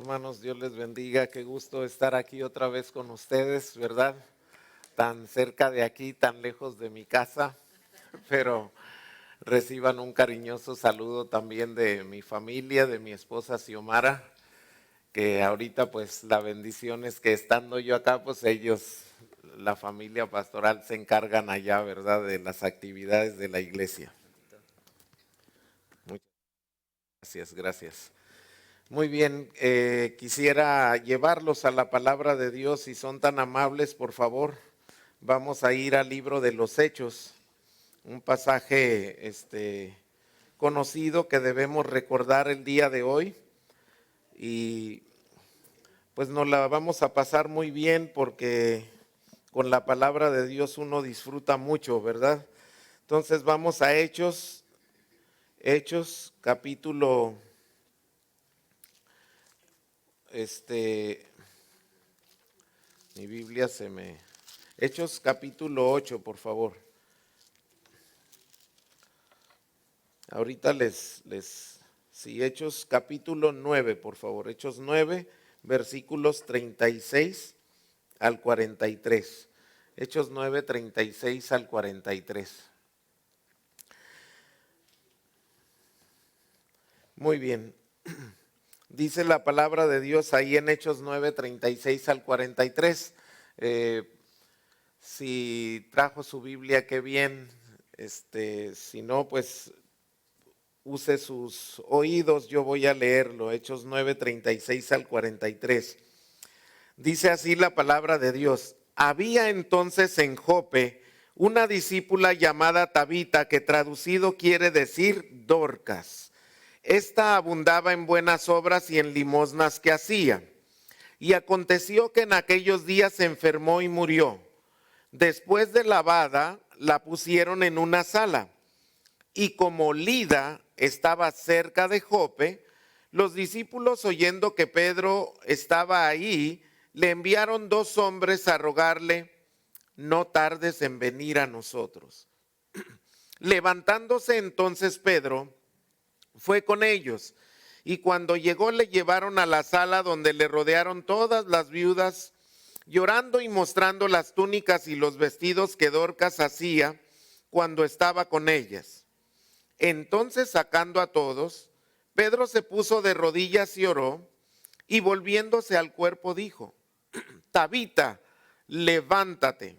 Hermanos, Dios les bendiga, qué gusto estar aquí otra vez con ustedes, ¿verdad? Tan cerca de aquí, tan lejos de mi casa, pero reciban un cariñoso saludo también de mi familia, de mi esposa Xiomara, que ahorita pues la bendición es que estando yo acá, pues ellos, la familia pastoral se encargan allá, ¿verdad? De las actividades de la iglesia. Muchas gracias. Muy bien, quisiera llevarlos a la palabra de Dios, si son tan amables, por favor. Vamos a ir al libro de los Hechos, un pasaje conocido que debemos recordar el día de hoy. Y pues nos la vamos a pasar muy bien porque con la palabra de Dios uno disfruta mucho, ¿verdad? Entonces vamos a Hechos capítulo mi Biblia Hechos capítulo 8, por favor. Ahorita sí, Hechos capítulo 9, por favor. Hechos 9, versículos 36 al 43. Hechos 9, 36 al 43. Muy bien. Dice la palabra de Dios ahí en Hechos 9, 36 al 43. Si trajo su Biblia, qué bien. Si no, pues use sus oídos, yo voy a leerlo. Hechos 9, 36 al 43. Dice así la palabra de Dios. Había entonces en Jope una discípula llamada Tabita, que traducido quiere decir Dorcas. Esta abundaba en buenas obras y en limosnas que hacía. Y aconteció que en aquellos días se enfermó y murió. Después de lavada, la pusieron en una sala. Y como Lida estaba cerca de Jope, los discípulos, oyendo que Pedro estaba ahí, le enviaron 2 hombres a rogarle: no tardes en venir a nosotros. Levantándose entonces Pedro, fue con ellos, y cuando llegó le llevaron a la sala, donde le rodearon todas las viudas, llorando y mostrando las túnicas y los vestidos que Dorcas hacía cuando estaba con ellas. Entonces, sacando a todos, Pedro se puso de rodillas y oró, y volviéndose al cuerpo dijo: Tabita, levántate.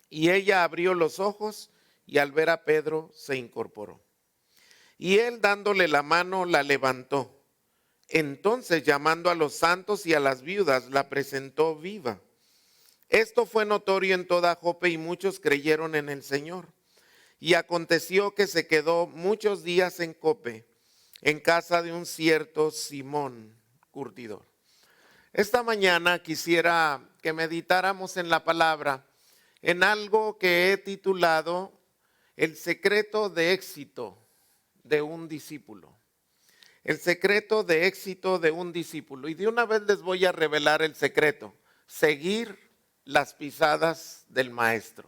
Y ella abrió los ojos, y al ver a Pedro se incorporó. Y él, dándole la mano, la levantó. Entonces, llamando a los santos y a las viudas, la presentó viva. Esto fue notorio en toda Jope, y muchos creyeron en el Señor. Y aconteció que se quedó muchos días en Jope, en casa de un cierto Simón curtidor. Esta mañana quisiera que meditáramos en la palabra, en algo que he titulado El secreto de éxito de un discípulo. El secreto de éxito de un discípulo. Y de una vez les voy a revelar el secreto: seguir las pisadas del maestro.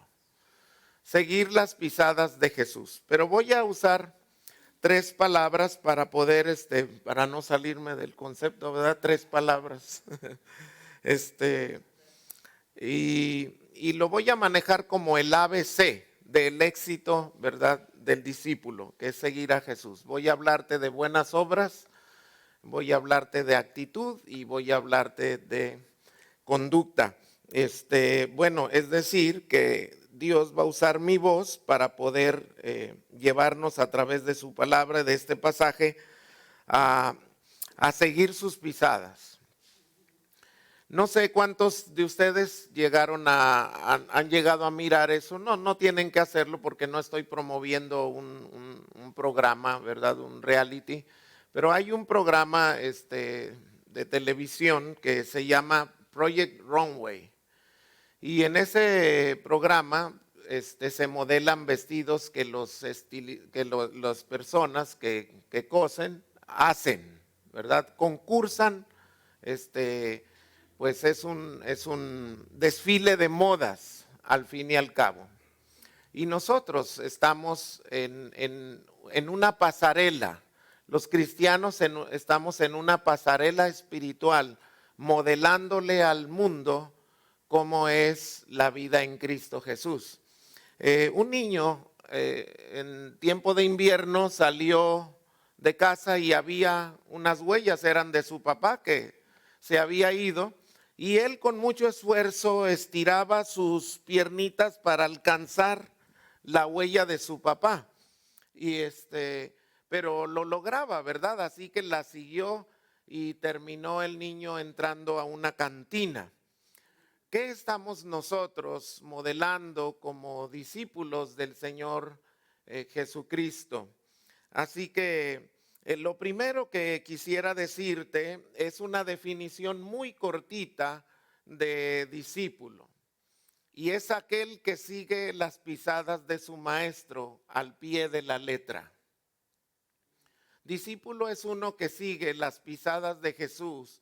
Seguir las pisadas de Jesús. Pero voy a usar 3 palabras para poder, para no salirme del concepto, ¿verdad? 3 palabras. Y lo voy a manejar como el ABC del éxito, ¿verdad? Del discípulo, que es seguir a Jesús. Voy a hablarte de buenas obras, voy a hablarte de actitud y voy a hablarte de conducta. Bueno, es decir, que Dios va a usar mi voz para poder llevarnos a través de su palabra, de este pasaje, a seguir sus pisadas. No sé cuántos de ustedes han llegado a mirar eso. No tienen que hacerlo, porque no estoy promoviendo un programa, ¿verdad? Un reality. Pero hay un programa de televisión que se llama Project Runway. Y en ese programa se modelan vestidos que las personas que cosen hacen, ¿verdad? Concursan, pues es un desfile de modas al fin y al cabo. Y nosotros estamos en una pasarela. Los cristianos estamos en una pasarela espiritual, modelándole al mundo cómo es la vida en Cristo Jesús. Un niño en tiempo de invierno salió de casa y había unas huellas, eran de su papá que se había ido, y él con mucho esfuerzo estiraba sus piernitas para alcanzar la huella de su papá. Y pero lo lograba, ¿verdad? Así que la siguió y terminó el niño entrando a una cantina. ¿Qué estamos nosotros modelando como discípulos del Señor Jesucristo? Así que lo primero que quisiera decirte es una definición muy cortita de discípulo. Y es aquel que sigue las pisadas de su maestro al pie de la letra. Discípulo es uno que sigue las pisadas de Jesús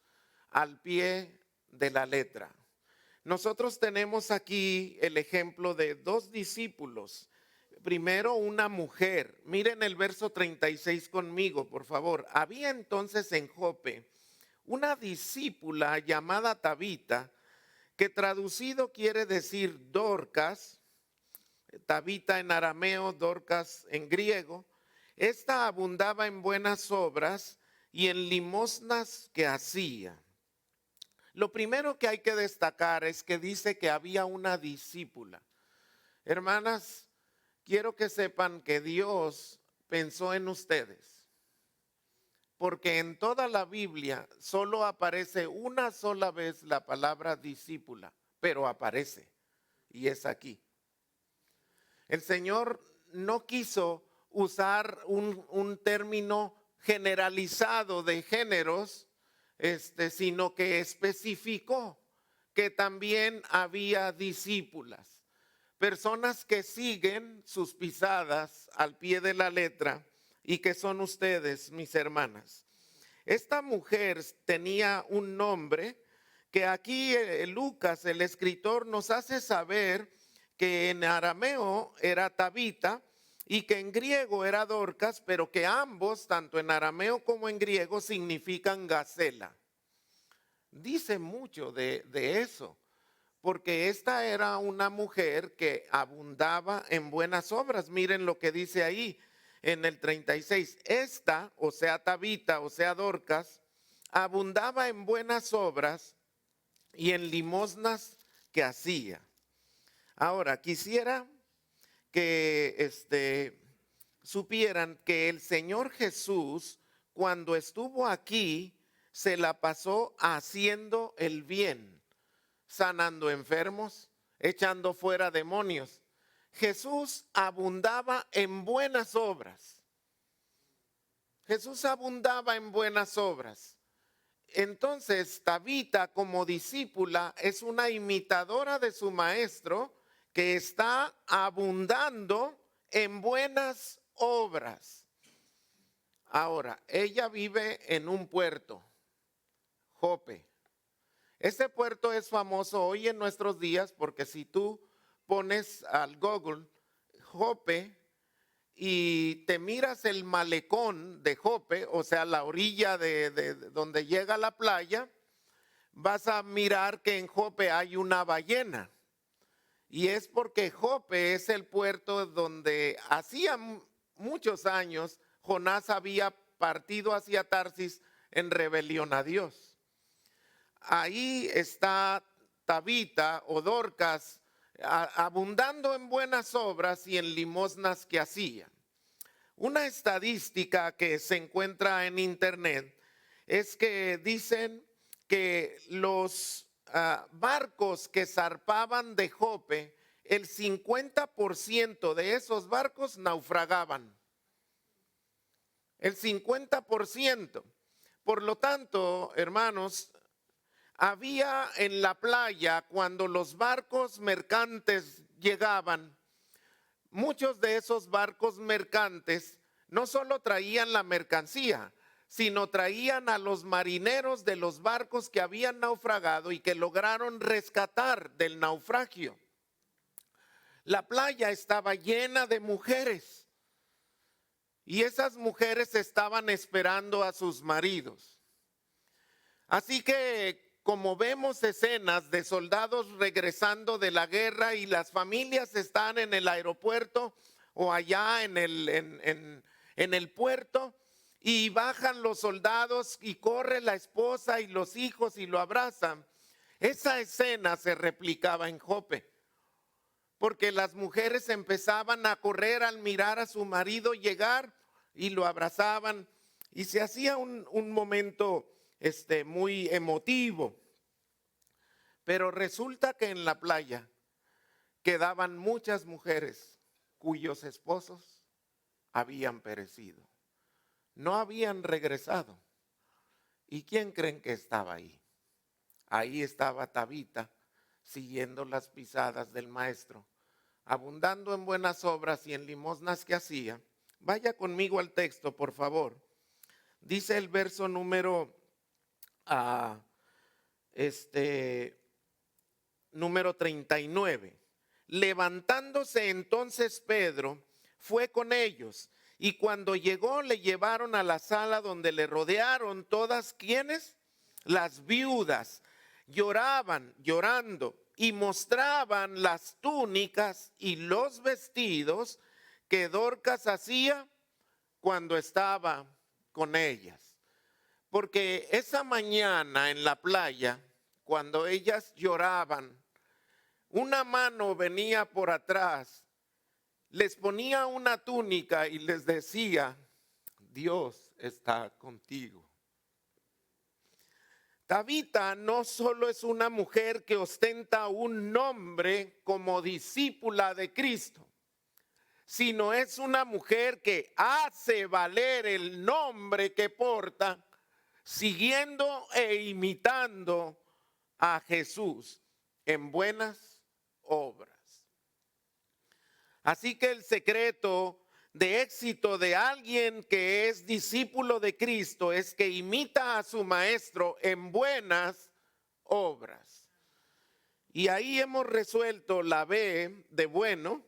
al pie de la letra. Nosotros tenemos aquí el ejemplo de dos discípulos. Primero, una mujer. Miren el verso 36 conmigo, por favor. Había entonces en Jope una discípula llamada Tabita, que traducido quiere decir Dorcas, Tabita en arameo, Dorcas en griego. Esta abundaba en buenas obras y en limosnas que hacía. Lo primero que hay que destacar es que dice que había una discípula. Hermanas, quiero que sepan que Dios pensó en ustedes, porque en toda la Biblia solo aparece una sola vez la palabra discípula, pero aparece y es aquí. El Señor no quiso usar un término generalizado de géneros, sino que especificó que también había discípulas, personas que siguen sus pisadas al pie de la letra y que son ustedes, mis hermanas. Esta mujer tenía un nombre que aquí Lucas, el escritor, nos hace saber que en arameo era Tabita y que en griego era Dorcas, pero que ambos, tanto en arameo como en griego, significan gacela. Dice mucho de eso, porque esta era una mujer que abundaba en buenas obras. Miren lo que dice ahí en el 36. Esta, o sea Tabita, o sea Dorcas, abundaba en buenas obras y en limosnas que hacía. Ahora, quisiera que supieran que el Señor Jesús, cuando estuvo aquí, se la pasó haciendo el bien, sanando enfermos, echando fuera demonios. Jesús abundaba en buenas obras. Jesús abundaba en buenas obras. Entonces, Tabita, como discípula, es una imitadora de su maestro que está abundando en buenas obras. Ahora, ella vive en un puerto, Jope. Este puerto es famoso hoy en nuestros días porque si tú pones al Google Jope y te miras el malecón de Jope, o sea, la orilla de donde llega la playa, vas a mirar que en Jope hay una ballena. Y es porque Jope es el puerto donde hacía muchos años Jonás había partido hacia Tarsis en rebelión a Dios. Ahí está Tabita o Dorcas abundando en buenas obras y en limosnas que hacía. Una estadística que se encuentra en internet es que dicen que los barcos que zarpaban de Jope, el 50% de esos barcos naufragaban. El 50%. Por lo tanto, hermanos, había en la playa, cuando los barcos mercantes llegaban, muchos de esos barcos mercantes no solo traían la mercancía, sino traían a los marineros de los barcos que habían naufragado y que lograron rescatar del naufragio. La playa estaba llena de mujeres. Y esas mujeres estaban esperando a sus maridos. Así que como vemos escenas de soldados regresando de la guerra y las familias están en el aeropuerto o allá en el puerto, y bajan los soldados y corre la esposa y los hijos y lo abrazan. Esa escena se replicaba en Jope, porque las mujeres empezaban a correr al mirar a su marido llegar y lo abrazaban, y se hacía un momento muy emotivo. Pero resulta que en la playa quedaban muchas mujeres cuyos esposos habían perecido, no habían regresado. ¿Y quién creen que estaba ahí? Ahí estaba Tabita, siguiendo las pisadas del maestro, abundando en buenas obras y en limosnas que hacía. Vaya conmigo al texto, por favor. Dice el verso número 39. Levantándose entonces Pedro, fue con ellos, y cuando llegó le llevaron a la sala donde le rodearon todas, ¿quiénes? Las viudas. Lloraban, llorando, y mostraban las túnicas y los vestidos que Dorcas hacía cuando estaba con ellas. Porque esa mañana en la playa, cuando ellas lloraban, una mano venía por atrás, les ponía una túnica y les decía: Dios está contigo. Tabita no solo es una mujer que ostenta un nombre como discípula de Cristo, sino es una mujer que hace valer el nombre que porta, siguiendo e imitando a Jesús en buenas obras. Así que el secreto de éxito de alguien que es discípulo de Cristo es que imita a su maestro en buenas obras. Y ahí hemos resuelto la B de bueno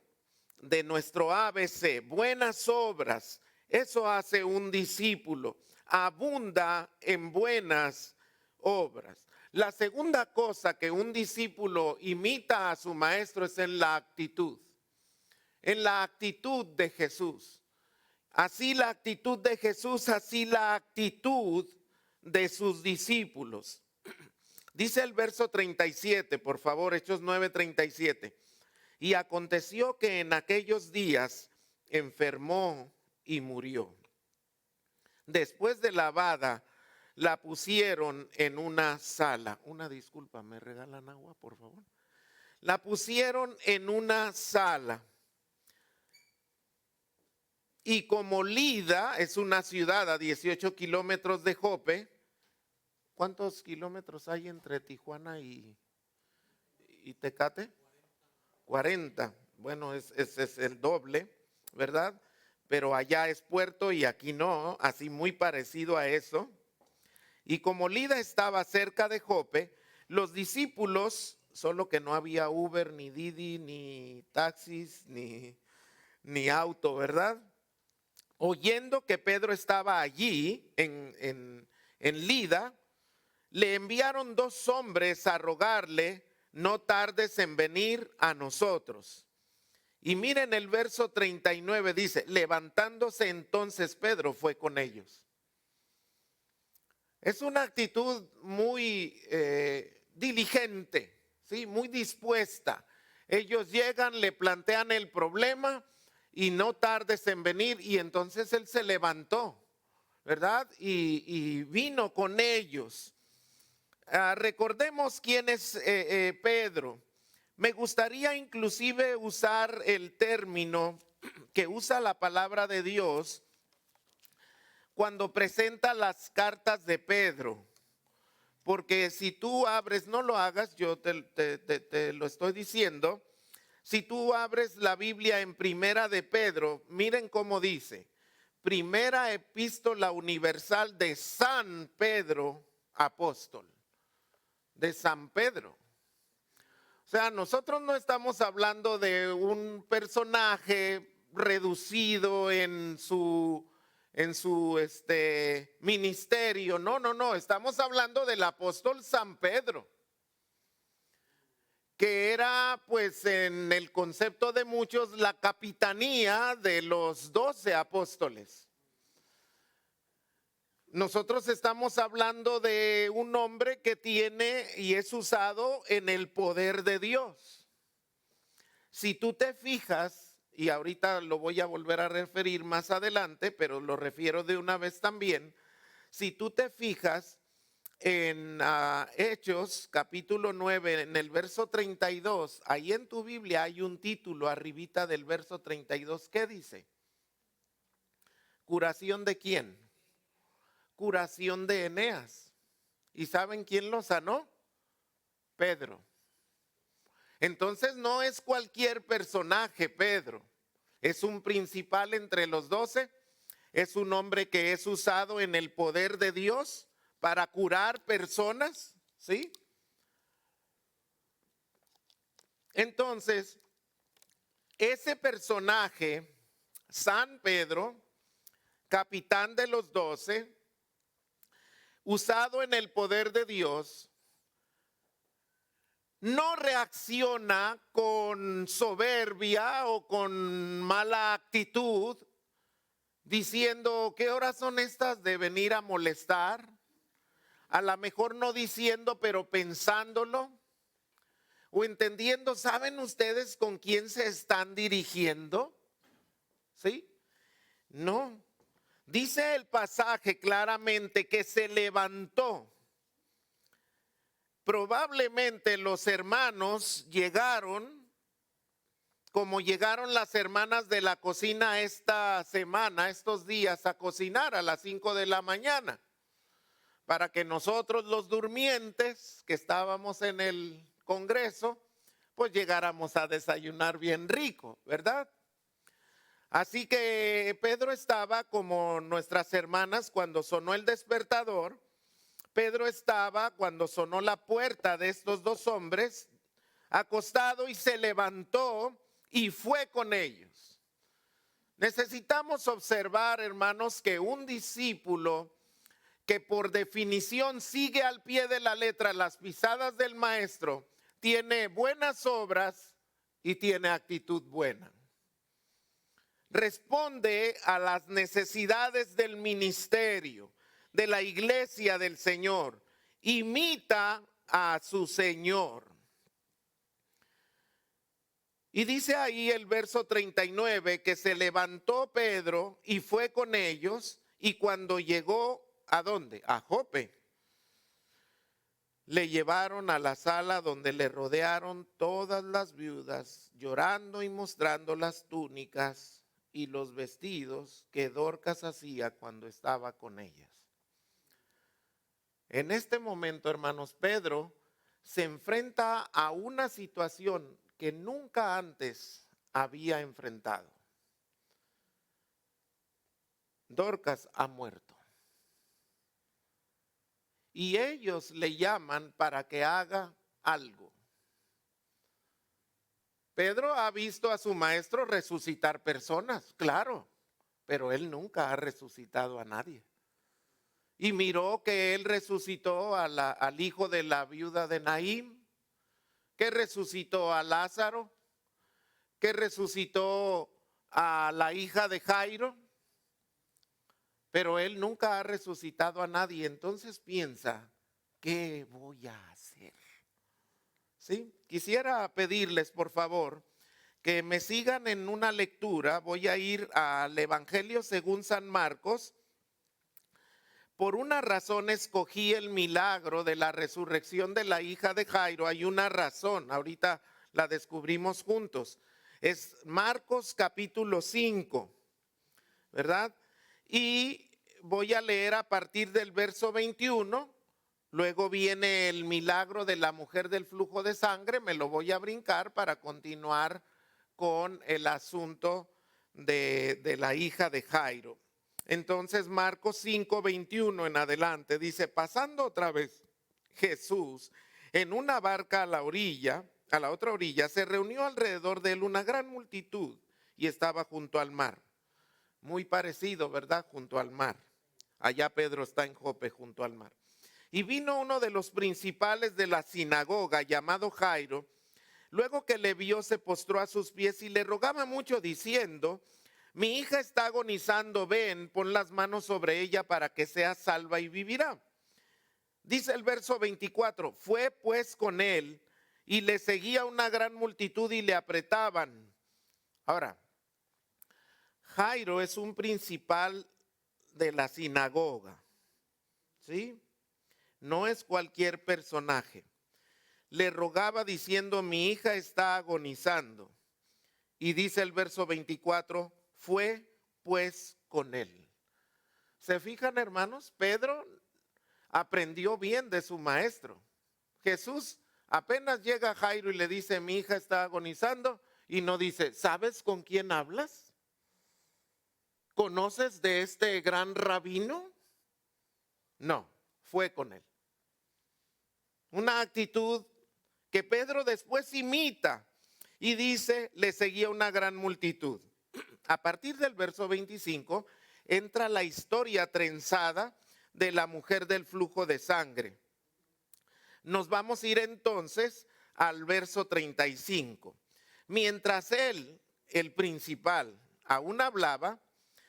de nuestro ABC, buenas obras. Eso hace un discípulo, abunda en buenas obras. La segunda cosa que un discípulo imita a su maestro es en la actitud de Jesús. Así la actitud de Jesús, así la actitud de sus discípulos. Dice el verso 37, por favor, Hechos 9:37. Y aconteció que en aquellos días enfermó y murió. Después de lavada, la pusieron en una sala. Una disculpa, ¿me regalan agua, por favor? La pusieron en una sala. Y como Lida es una ciudad a 18 kilómetros de Jope, ¿cuántos kilómetros hay entre Tijuana y Tecate? 40. Bueno, es el doble, ¿verdad? Pero allá es puerto y aquí no, así muy parecido a eso. Y como Lida estaba cerca de Jope, los discípulos, solo que no había Uber, ni Didi, ni taxis, ni auto, ¿verdad? Oyendo que Pedro estaba allí en Lida, le enviaron 2 hombres a rogarle: no tardes en venir a nosotros. Y miren el verso 39, dice: levantándose entonces Pedro fue con ellos. Es una actitud muy diligente, ¿sí? Muy dispuesta. Ellos llegan, le plantean el problema y no tardes en venir. Y entonces él se levantó, ¿verdad? Y vino con ellos. Recordemos quién es Pedro. Me gustaría inclusive usar el término que usa la palabra de Dios cuando presenta las cartas de Pedro. Porque si tú abres, no lo hagas, yo te lo estoy diciendo. Si tú abres la Biblia en Primera de Pedro, miren cómo dice: Primera epístola universal de San Pedro, apóstol. De San Pedro. O sea, nosotros no estamos hablando de un personaje reducido en su ministerio. No, estamos hablando del apóstol San Pedro, que era, pues, en el concepto de muchos, la capitanía de los 12 apóstoles. Nosotros estamos hablando de un hombre que tiene y es usado en el poder de Dios. Si tú te fijas, y ahorita lo voy a volver a referir más adelante, pero lo refiero de una vez también, si tú te fijas en Hechos capítulo 9, en el verso 32, ahí en tu Biblia hay un título arribita del verso 32, ¿qué dice? ¿Curación de quién? Curación de Eneas. ¿Y saben quién lo sanó? Pedro. Entonces no es cualquier personaje, Pedro. Es un principal entre los 12. Es un hombre que es usado en el poder de Dios para curar personas, ¿sí? Entonces, ese personaje, San Pedro, capitán de los 12, usado en el poder de Dios, no reacciona con soberbia o con mala actitud, diciendo, ¿qué horas son estas de venir a molestar? A lo mejor no diciendo, pero pensándolo o entendiendo. ¿Saben ustedes con quién se están dirigiendo? ¿Sí? No. Dice el pasaje claramente que se levantó. Probablemente los hermanos llegaron, como llegaron las hermanas de la cocina esta semana, estos días, a cocinar a las 5 de la mañana, para que nosotros los durmientes que estábamos en el Congreso, pues llegáramos a desayunar bien rico, ¿verdad? Así que Pedro estaba como nuestras hermanas cuando sonó el despertador. Pedro estaba cuando sonó la puerta de estos dos hombres, acostado, y se levantó y fue con ellos. Necesitamos observar, hermanos, que un discípulo que por definición sigue al pie de la letra las pisadas del maestro, tiene buenas obras y tiene actitud buena. Responde a las necesidades del ministerio, de la iglesia del Señor. Imita a su Señor. Y dice ahí el verso 39 que se levantó Pedro y fue con ellos, y cuando llegó, ¿a dónde? A Jope. Le llevaron a la sala donde le rodearon todas las viudas, llorando y mostrando las túnicas y los vestidos que Dorcas hacía cuando estaba con ellas. En este momento, hermanos, Pedro se enfrenta a una situación que nunca antes había enfrentado. Dorcas ha muerto. Y ellos le llaman para que haga algo. Pedro ha visto a su maestro resucitar personas, claro, pero él nunca ha resucitado a nadie. Y miró que él resucitó al hijo de la viuda de Naín, que resucitó a Lázaro, que resucitó a la hija de Jairo, pero él nunca ha resucitado a nadie. Entonces piensa, ¿qué voy a hacer? ¿Sí? Quisiera pedirles, por favor, que me sigan en una lectura. Voy a ir al Evangelio según San Marcos. Por una razón escogí el milagro de la resurrección de la hija de Jairo. Hay una razón, ahorita la descubrimos juntos. Es Marcos capítulo 5, ¿verdad? Y voy a leer a partir del verso 21. Luego viene el milagro de la mujer del flujo de sangre. Me lo voy a brincar para continuar con el asunto de la hija de Jairo. Entonces Marcos 5:21 en adelante dice: pasando otra vez Jesús en una barca a la otra orilla, se reunió alrededor de él una gran multitud y estaba junto al mar. Muy parecido, ¿verdad? Junto al mar. Allá Pedro está en Jope, junto al mar. Y vino uno de los principales de la sinagoga, llamado Jairo. Luego que le vio, se postró a sus pies y le rogaba mucho, diciendo: mi hija está agonizando, ven, pon las manos sobre ella para que sea salva y vivirá. Dice el verso 24, fue pues con él y le seguía una gran multitud y le apretaban. Ahora, Jairo es un principal de la sinagoga, ¿sí? No es cualquier personaje. Le rogaba diciendo: mi hija está agonizando. Y dice el verso 24, fue pues con él. ¿Se fijan, hermanos? Pedro aprendió bien de su maestro. Jesús apenas llega a Jairo y le dice: mi hija está agonizando, y no dice: ¿sabes con quién hablas? ¿Conoces de este gran rabino? No, fue con él. Una actitud que Pedro después imita y dice: le seguía una gran multitud. A partir del verso 25 entra la historia trenzada de la mujer del flujo de sangre. Nos vamos a ir entonces al verso 35. Mientras él, el principal, aún hablaba,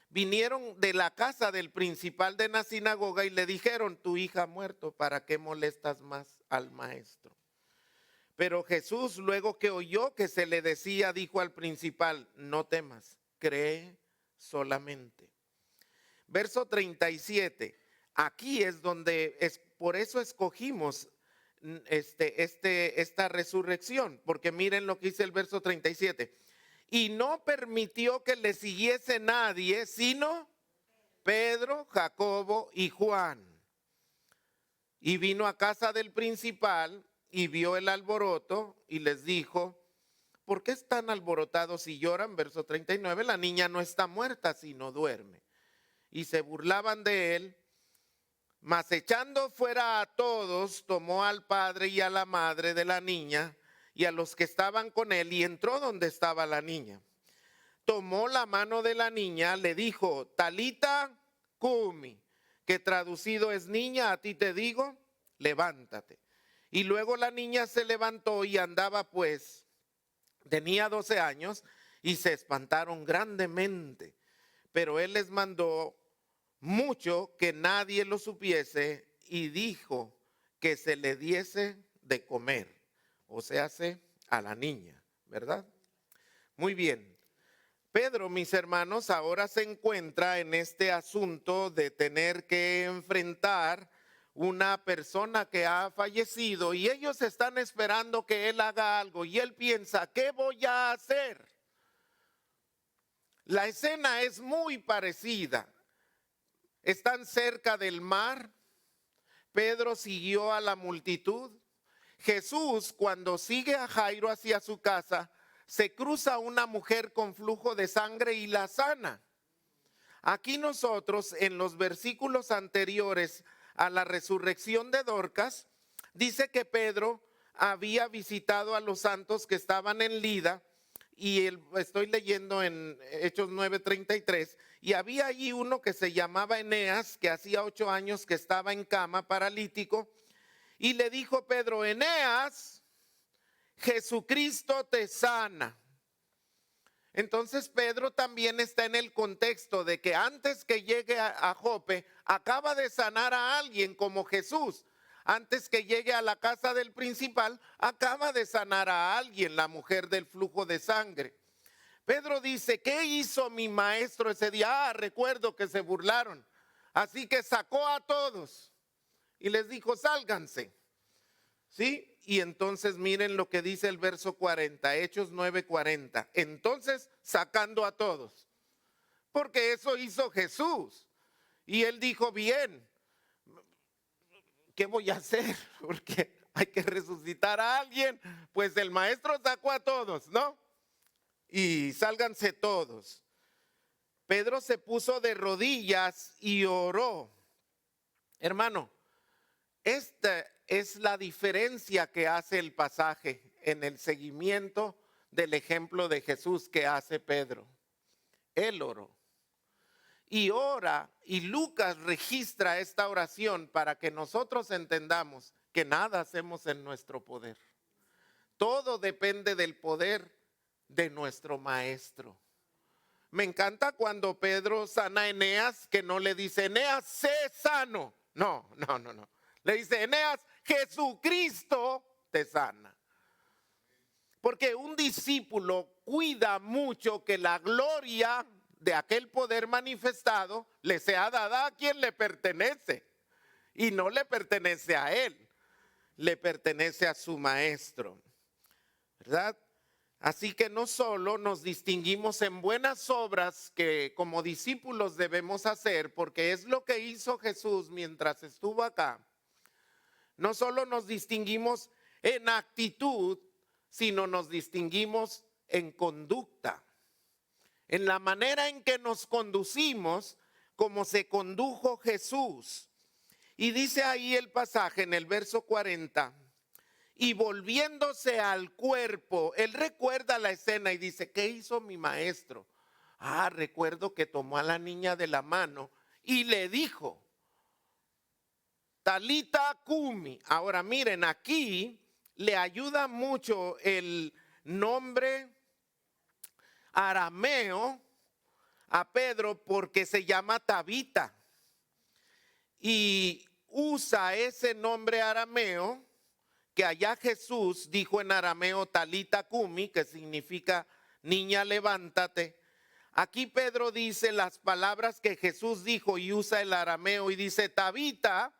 vinieron de la casa del principal de la sinagoga y le dijeron: tu hija ha muerto, ¿para qué molestas más al maestro? Pero Jesús, luego que oyó que se le decía, dijo al principal: no temas, cree solamente. Verso 37, aquí es donde, por eso escogimos esta resurrección, porque miren lo que dice el verso 37. Y no permitió que le siguiese nadie, sino Pedro, Jacobo y Juan. Y vino a casa del principal y vio el alboroto y les dijo: ¿por qué están alborotados y lloran? Verso 39, la niña no está muerta, sino duerme. Y se burlaban de él, mas echando fuera a todos, tomó al padre y a la madre de la niña y a los que estaban con él, y entró donde estaba la niña. Tomó la mano de la niña, le dijo: Talita cumi, que traducido es: niña, a ti te digo, levántate. Y luego la niña se levantó y andaba, pues tenía 12 años, y se espantaron grandemente. Pero él les mandó mucho que nadie lo supiese y dijo que se le diese de comer, o sea, a la niña, ¿verdad? Muy bien. Pedro, mis hermanos, ahora se encuentra en este asunto de tener que enfrentar una persona que ha fallecido y ellos están esperando que él haga algo y él piensa: ¿qué voy a hacer? La escena es muy parecida. Están cerca del mar. Pedro siguió a la multitud. Jesús, cuando sigue a Jairo hacia su casa, se cruza una mujer con flujo de sangre y la sana. Aquí nosotros, en los versículos anteriores a la resurrección de Dorcas, dice que Pedro había visitado a los santos que estaban en Lida, y estoy leyendo en Hechos 9:33, y había allí uno que se llamaba Eneas, que hacía 8 años que estaba en cama, paralítico, y le dijo Pedro: Eneas, Jesucristo te sana. Entonces Pedro también está en el contexto de que antes que llegue a Jope, acaba de sanar a alguien como Jesús. Antes que llegue a la casa del principal, acaba de sanar a alguien, la mujer del flujo de sangre. Pedro dice: ¿qué hizo mi maestro ese día? Recuerdo que se burlaron. Así que sacó a todos y les dijo: sálganse. ¿Sí? Y entonces miren lo que dice el verso 40, Hechos 9:40. Entonces, sacando a todos, porque eso hizo Jesús. Y él dijo: bien, ¿qué voy a hacer? Porque hay que resucitar a alguien. Pues el maestro sacó a todos, ¿no? Y sálganse todos. Pedro se puso de rodillas y oró. Hermano, esta es la diferencia que hace el pasaje en el seguimiento del ejemplo de Jesús que hace Pedro. Él oró. Y ora, y Lucas registra esta oración para que nosotros entendamos que nada hacemos en nuestro poder. Todo depende del poder de nuestro maestro. Me encanta cuando Pedro sana a Eneas, que no le dice, Eneas, sé sano. No. Le dice, Eneas, Jesucristo te sana. Porque un discípulo cuida mucho que la gloria de aquel poder manifestado le sea dada a quien le pertenece. Y no le pertenece a él, le pertenece a su maestro. ¿Verdad? Así que no solo nos distinguimos en buenas obras que como discípulos debemos hacer, porque es lo que hizo Jesús mientras estuvo acá. No solo nos distinguimos en actitud, sino nos distinguimos en conducta. En la manera en que nos conducimos, como se condujo Jesús. Y dice ahí el pasaje en el verso 40. Y volviéndose al cuerpo, él recuerda la escena y dice, ¿qué hizo mi maestro? Recuerdo que tomó a la niña de la mano y le dijo, Talita Cumi. Ahora miren, aquí le ayuda mucho el nombre arameo a Pedro porque se llama Tabita. Y usa ese nombre arameo que allá Jesús dijo en arameo Talita Cumi, que significa niña levántate. Aquí Pedro dice las palabras que Jesús dijo y usa el arameo y dice Tabita.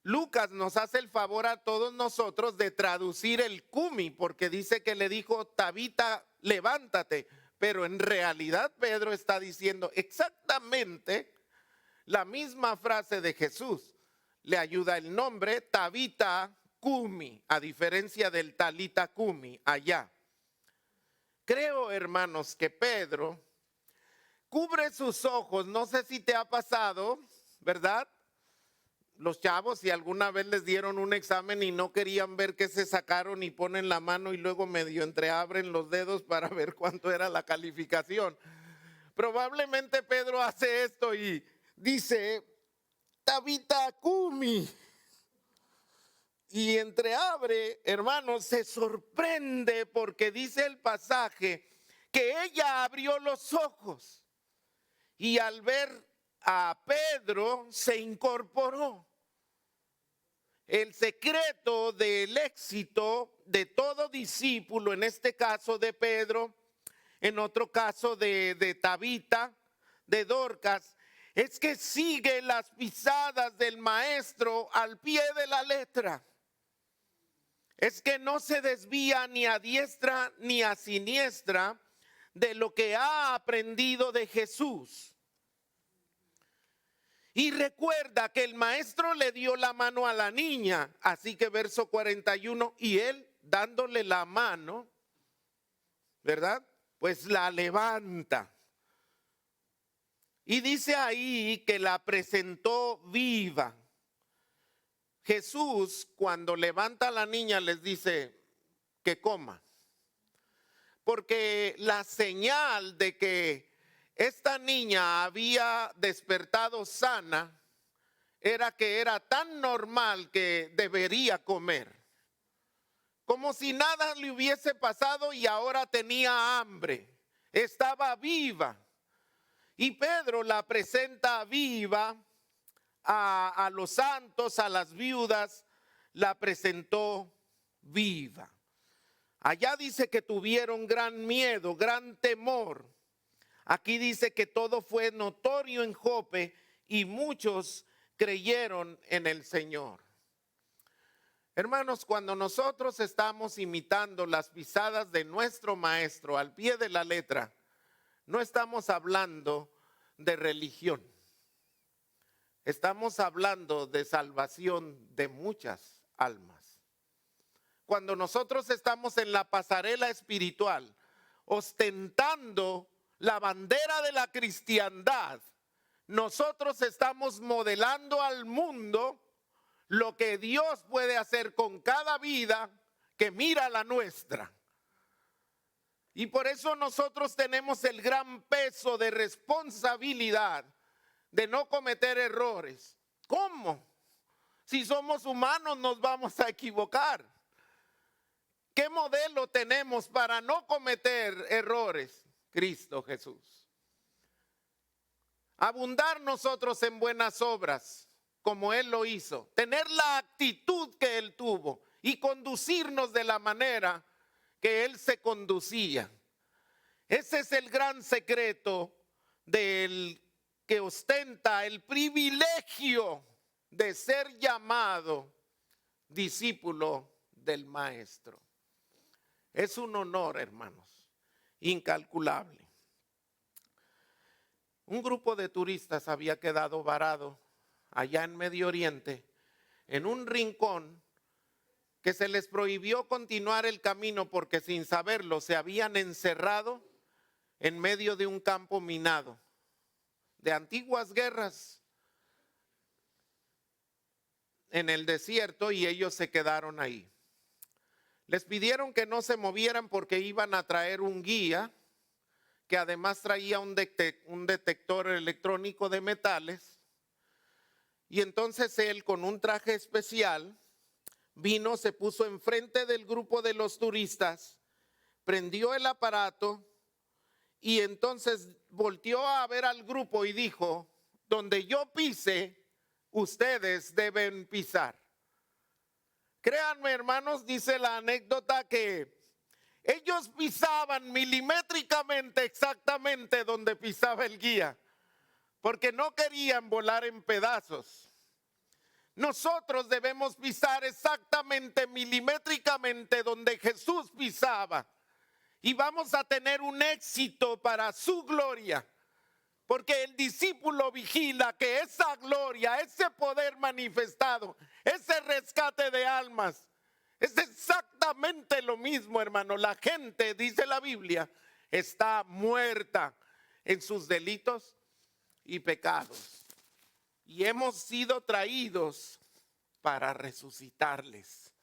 Lucas nos hace el favor a todos nosotros de traducir el Cumi porque dice que le dijo Tabita levántate, pero en realidad Pedro está diciendo exactamente la misma frase de Jesús. Le ayuda el nombre Tabita Cumi, a diferencia del Talita Cumi allá. Creo, hermanos, que Pedro cubre sus ojos. No sé si te ha pasado, ¿verdad? Los chavos, si alguna vez les dieron un examen y no querían ver qué se sacaron y ponen la mano y luego medio entreabren los dedos para ver cuánto era la calificación. Probablemente Pedro hace esto y dice, Tabita Cumi. Y entreabre, hermanos, se sorprende porque dice el pasaje que ella abrió los ojos y al ver a Pedro se incorporó. El secreto del éxito de todo discípulo, en este caso de Pedro, en otro caso de Tabita, de Dorcas, es que sigue las pisadas del maestro al pie de la letra. Es que no se desvía ni a diestra ni a siniestra de lo que ha aprendido de Jesús. Y recuerda que el maestro le dio la mano a la niña, así que verso 41, y él dándole la mano, ¿verdad? Pues la levanta. Y dice ahí que la presentó viva. Jesús, cuando levanta a la niña, les dice que coma. Porque la señal de que esta niña había despertado sana era que era tan normal que debería comer. Como si nada le hubiese pasado y ahora tenía hambre. Estaba viva. Y Pedro la presenta viva. A los santos, a las viudas, la presentó viva. Allá dice que tuvieron gran miedo, gran temor. Aquí dice que todo fue notorio en Jope y muchos creyeron en el Señor. Hermanos, cuando nosotros estamos imitando las pisadas de nuestro maestro al pie de la letra, no estamos hablando de religión. Estamos hablando de salvación de muchas almas. Cuando nosotros estamos en la pasarela espiritual, ostentando la bandera de la cristiandad, nosotros estamos modelando al mundo lo que Dios puede hacer con cada vida que mira la nuestra. Y por eso nosotros tenemos el gran peso de responsabilidad de no cometer errores. ¿Cómo? Si somos humanos nos vamos a equivocar. ¿Qué modelo tenemos para no cometer errores? Cristo Jesús. Abundar nosotros en buenas obras, como Él lo hizo. Tener la actitud que Él tuvo y conducirnos de la manera que Él se conducía. Ese es el gran secreto del que ostenta el privilegio de ser llamado discípulo del Maestro. Es un honor, hermanos, incalculable. Un grupo de turistas había quedado varado allá en Medio Oriente, en un rincón que se les prohibió continuar el camino porque sin saberlo se habían encerrado en medio de un campo minado de antiguas guerras en el desierto, y ellos se quedaron ahí. Les pidieron que no se movieran porque iban a traer un guía que además traía un detector electrónico de metales. Y entonces él, con un traje especial, vino, se puso enfrente del grupo de los turistas, prendió el aparato y entonces volteó a ver al grupo y dijo: donde yo pise, ustedes deben pisar. Créanme, hermanos, dice la anécdota que ellos pisaban milimétricamente exactamente donde pisaba el guía, porque no querían volar en pedazos. Nosotros debemos pisar exactamente milimétricamente donde Jesús pisaba, y vamos a tener un éxito para su gloria, porque el discípulo vigila que esa gloria, ese poder manifestado, ese rescate de almas, es exactamente lo mismo, hermano. La gente, dice la Biblia, está muerta en sus delitos y pecados, y hemos sido traídos para resucitarles.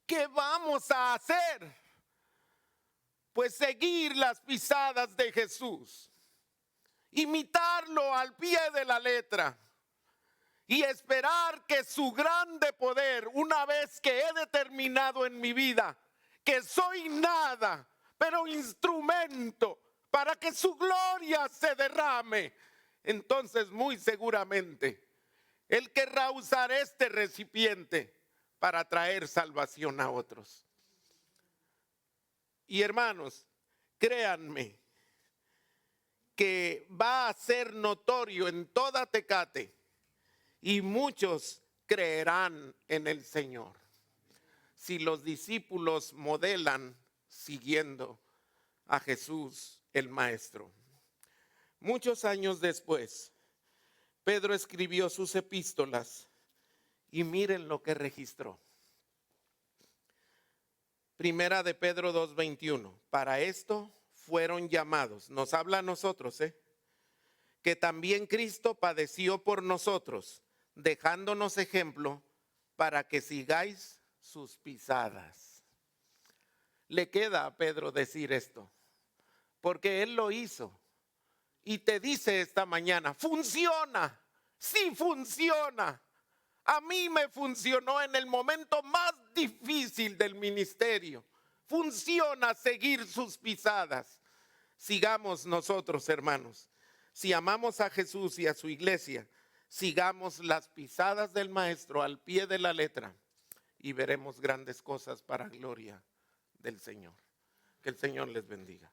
¿Qué vamos a hacer? Pues seguir las pisadas de Jesús, imitarlo al pie de la letra y esperar que su grande poder, una vez que he determinado en mi vida que soy nada, pero instrumento para que su gloria se derrame, entonces muy seguramente Él querrá usar este recipiente para traer salvación a otros. Y hermanos, créanme que va a ser notorio en toda Tecate y muchos creerán en el Señor si los discípulos modelan siguiendo a Jesús el Maestro. Muchos años después, Pedro escribió sus epístolas y miren lo que registró. Primera de Pedro 2:21. Para esto fueron llamados. Nos habla a nosotros, que también Cristo padeció por nosotros, dejándonos ejemplo para que sigáis sus pisadas. Le queda a Pedro decir esto, porque él lo hizo. Y te dice esta mañana: funciona, sí funciona. A mí me funcionó en el momento más difícil del ministerio. Funciona seguir sus pisadas. Sigamos nosotros, hermanos. Si amamos a Jesús y a su iglesia, sigamos las pisadas del Maestro al pie de la letra y veremos grandes cosas para gloria del Señor. Que el Señor les bendiga.